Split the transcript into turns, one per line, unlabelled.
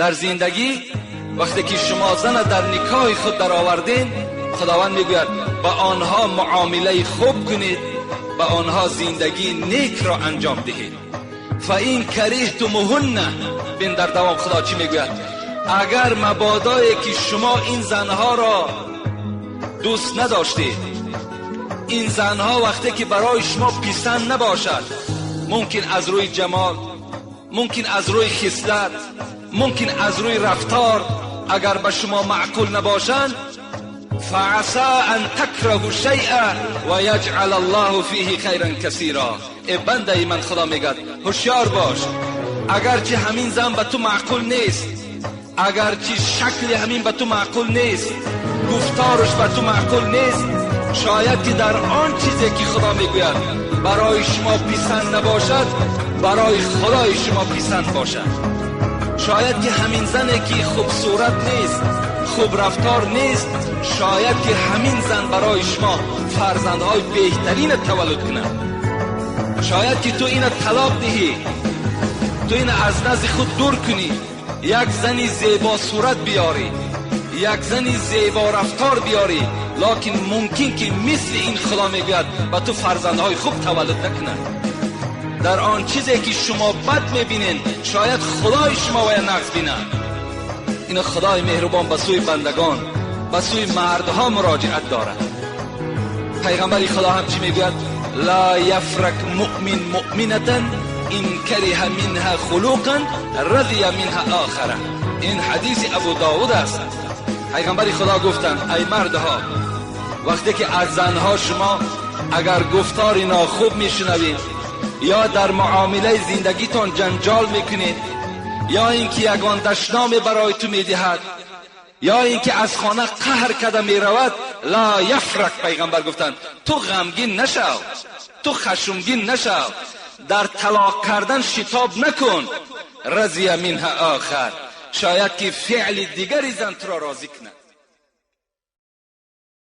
در زندگی وقتی که شما زن در نکاح خود در آوردین، خداوند میگوید با آنها معامله خوب کنید، با آنها زندگی نیک را انجام دهید. فاین کریهتموهن، بین در دوام خدا چی میگوید؟ اگر مبادایی که شما این زنها را دوست نداشتید، این زنها وقتی که برای شما پسند نباشد، ممکن از روی جمال، ممکن از روی خصلت، ممکن از روی رفتار اگر به شما معقول نباشند، فعسى ان تکرهوا شیئا و یجعل الله فیه خیرا کثیرا. ای بنده من، خدا میگه هوشیار باش، اگرچه همین زن به تو معقول نیست، اگرچه شکل همین به تو معقول نیست، گفتارش به تو معقول نیست، شاید که در آن چیزی که خدا میگوید برای شما پسند نباشد، برای خدای شما پسند باشد. شاید که همین زنی که خوب صورت نیست، خوب رفتار نیست، شاید که همین زن برای شما فرزندهای بهترین تولد کنند. شاید که تو این طلاق دهی، تو این از نزد خود دور کنی، یک زنی زیبا صورت بیاری، یک زنی زیبا رفتار بیاری، لکن ممکن که مثل این خدا میگوید با تو فرزندهای خوب تولد نکنند. در آن چیزی که شما بد میبینین، شاید خدای شما و نقص بینند. این خدای مهربان به سوی بندگان، به سوی مردها مراجعت دارد. پیغمبر خدا هم چی میگوید؟ لا یفرق مؤمن مؤمنة این کره منها خلوقا رضی منها آخره. این حدیث ابو داود است. پیغمبر خدا گفتند ای مردها، وقتی که از زنها شما اگر گفتار ناخوب میشنوید، یا در معامله زندگیتان جنجال میکنید، یا اینکه یگان دشنام برای تو میدهد، یا اینکه از خانه قهر کده میرود، لا یفرق، پیغمبر گفتند تو غمگین نشو، تو خشمگین نشو، در طلاق کردن شتاب نکن، رضی منها آخر، شاید که فعل دیگری زن تو را راضی کنه.